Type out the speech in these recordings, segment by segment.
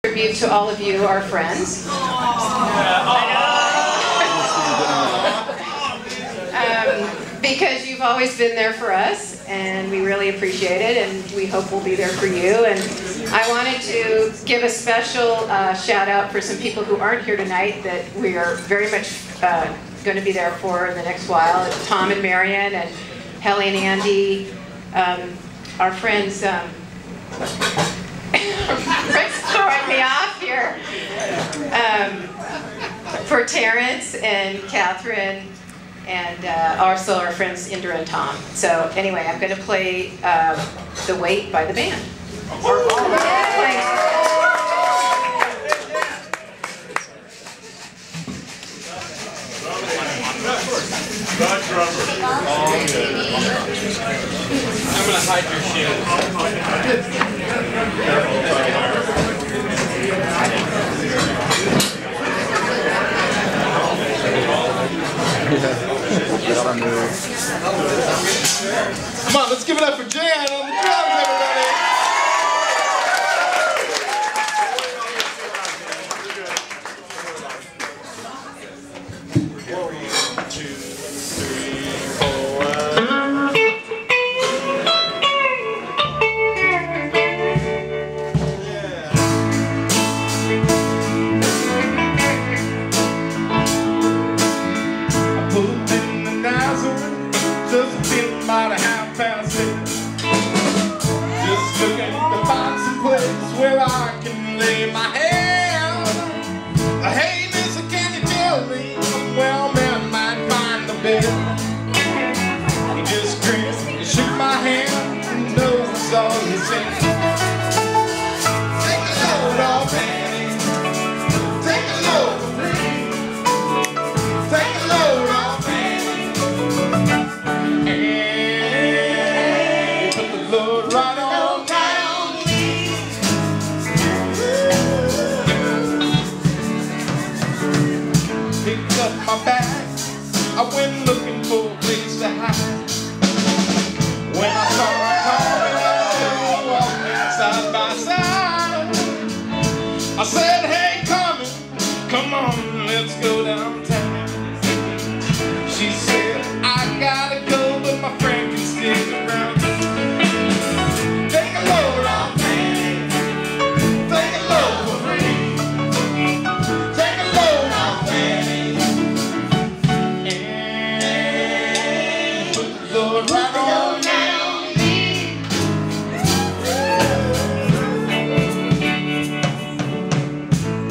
Tribute to all of you, our friends. Because you've always been there for us, and we really appreciate it, and we hope we'll be there for you. And I wanted to give a special shout out for some people who aren't here tonight that we are very much going to be there for in the next while. It's Tom and Marion and Helly and Andy, our friends. Rick's throwing me off here. For Terrence and Catherine, and also our friends Indra and Tom. So anyway, I'm going to play The Wait by the band. I'm going to hide your shoes. Come on, let's give it up for Jan on the drums, everybody! About a half past 6. Just looking to find some place where I can lay my head. Hey, mister, can you tell me where a man might find the bed? He just grinned, he shook my hand, and knows all he said. Take a load off, Annie. Take a load of free. Take a load off, Annie. My bag, I went looking for a place to hide. When I saw her coming, I walking side by side. I said, hey, come on, let's go downtown. She said, I gotta go, but my friend can stick around. Take a load off, Annie. Take a load for free. Take a load off, Annie. Right on down me.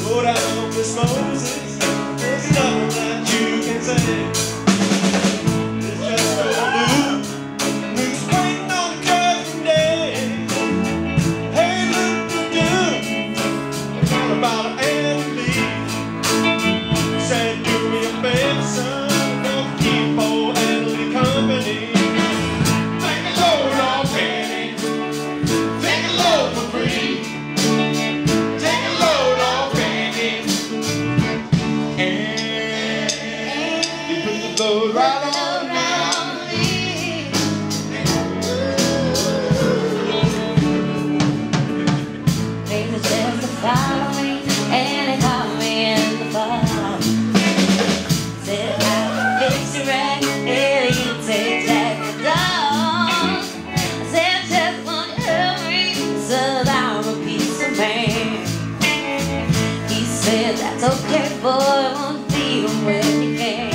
Lord, I hope this Moses, there's nothing that you can say. It's just a loop who's waiting on Judgment Day. Hey, look, you thought about Andy. Said, do me a favor, son, don't keep old Andy company. Right on down me. Baby says to follow me, and he caught me in the bar. Said I can fix your rack, and you take back the dog. I said just want to help me, so I'm a piece of man. He said that's okay, boy, won't feed him when you can.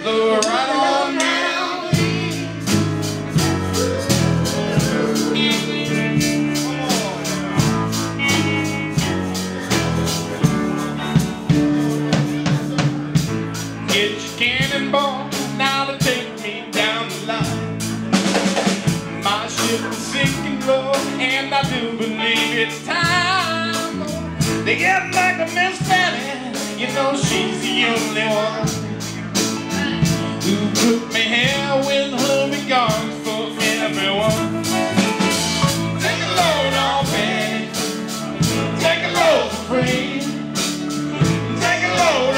Right on down. Get your cannonball now to take me down the line. My ship is sinking low, and I do believe it's time. They get like a Miss Fanny, you know she's the only one who took me here with her regards for everyone. Take a load off, Annie. Take a load for free. Take a load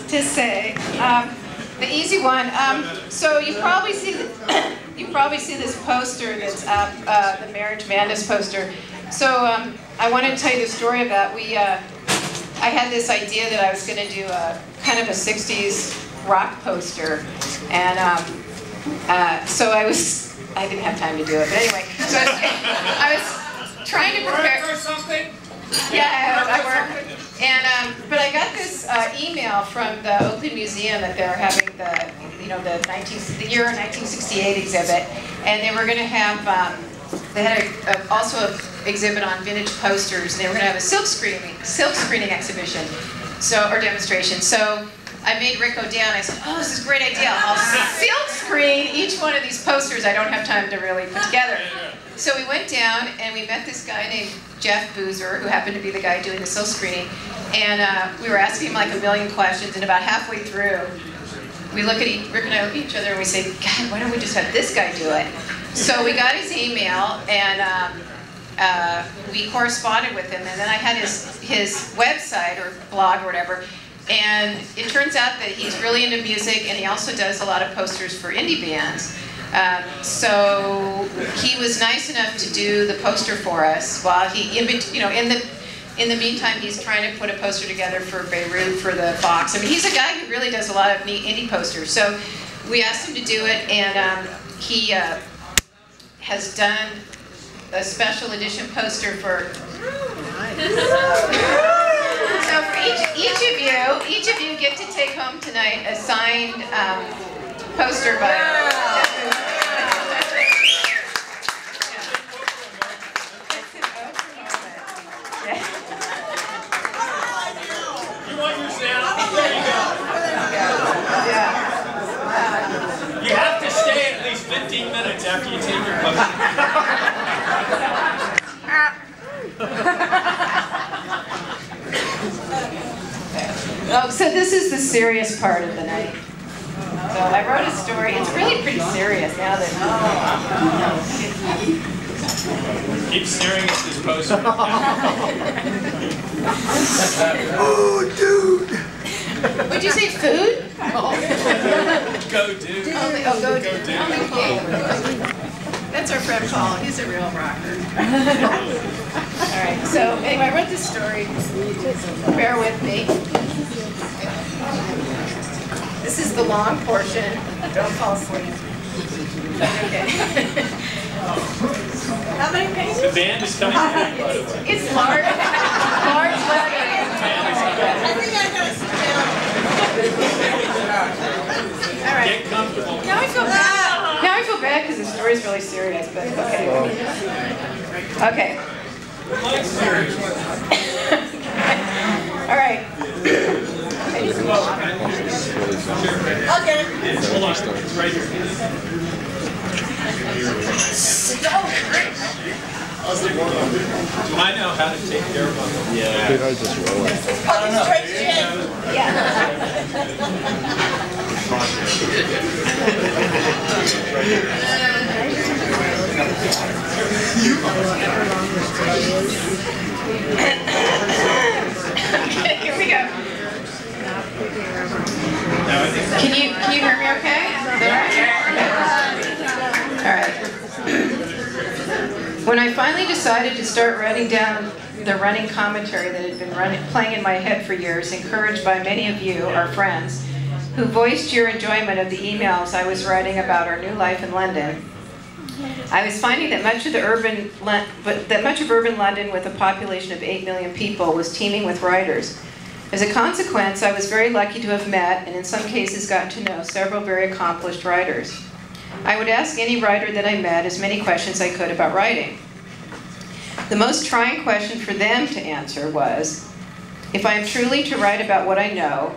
to say. The easy one. So you probably see this poster that's up, the Marriage Madness poster. So I wanted to tell you the story of that. I had this idea that I was going to do a kind of a 60s rock poster, and so I didn't have time to do it. But anyway, so I was trying to prepare. Work or something? Yeah, I work. And but I got this email from the Oakland Museum that they're having the year 1968 exhibit, and they were going to have they had also an exhibit on vintage posters, and they were going to have a silk screening exhibition, or demonstration. So I made Rick go down. I said, "Oh, this is a great idea. I'll silk screen each one of these posters. I don't have time to really put together." So we went down and we met this guy named Jeff Boozer, who happened to be the guy doing the silk screening, and we were asking him like a million questions. And about halfway through, Rick and I look at each other and we say, "God, why don't we just have this guy do it?" So we got his email and we corresponded with him, and then I had his website or blog or whatever. And it turns out that he's really into music, and he also does a lot of posters for indie bands. So he was nice enough to do the poster for us while in the meantime, he's trying to put a poster together for Beirut for the Fox. I mean, he's a guy who really does a lot of neat indie posters. So we asked him to do it, and he has done a special edition poster for. So for each of you get to take home tonight a signed poster by. You want your sound? There you go. You have to stay at least 15 minutes after you take your poster. Oh, so this is the serious part of the night. So I wrote a story. It's really pretty serious now that. Keep staring at this poster. Oh, dude! Would you say food? Go, dude. Go, dude. That's our friend Paul. He's a real rocker. All right. So anyway, I wrote this story. Bear with me. This is the long portion. Don't fall asleep. Okay. How many pages? The band is coming through, by the way. It's large lettering. I think I gotta sit down. All right. Get comfortable. Now I feel bad. Now I feel bad because the story's really serious, but okay. Okay. All right. Okay. Hold on. It's right here. Do I know how to take care of them? Yeah. Dude, I just roll it. Okay, straight chin. Okay, here we go. Can you hear me okay? All right. When I finally decided to start writing down the running commentary that had been playing in my head for years, encouraged by many of you, our friends, who voiced your enjoyment of the emails I was writing about our new life in London, I was finding that much of urban London, with a population of 8 million people, was teeming with writers. As a consequence, I was very lucky to have met, and in some cases gotten to know, several very accomplished writers. I would ask any writer that I met as many questions I could about writing. The most trying question for them to answer was, if I am truly to write about what I know,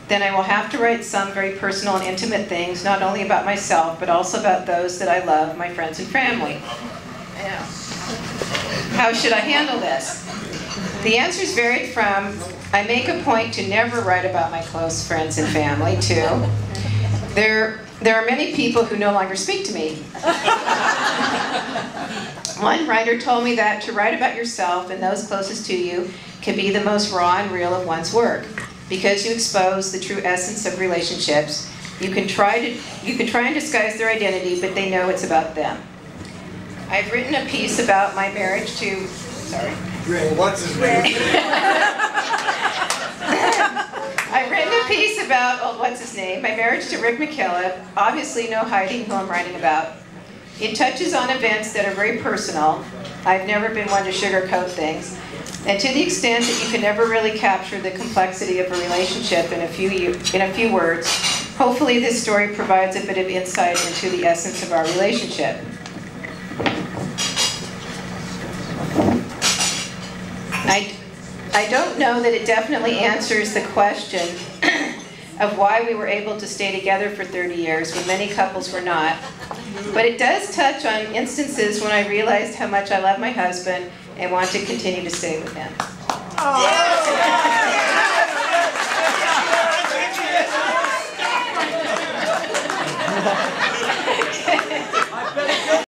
then I will have to write some very personal and intimate things, not only about myself, but also about those that I love, my friends and family. How should I handle this? The answers varied from, I make a point to never write about my close friends and family, to, there are many people who no longer speak to me. One writer told me that to write about yourself and those closest to you can be the most raw and real of one's work. because you expose the true essence of relationships. You can try and disguise their identity, but they know it's about them. I've written a piece about my marriage to, sorry. What's his name? I've written a piece about, oh, what's his name? My marriage to Rick McKillop. Obviously no hiding who I'm writing about. It touches on events that are very personal. I've never been one to sugarcoat things. And to the extent that you can never really capture the complexity of a relationship in a few words, hopefully this story provides a bit of insight into the essence of our relationship. I don't know that it definitely answers the question of why we were able to stay together for 30 years when many couples were not. But it does touch on instances when I realized how much I love my husband and want to continue to stay with him. Oh.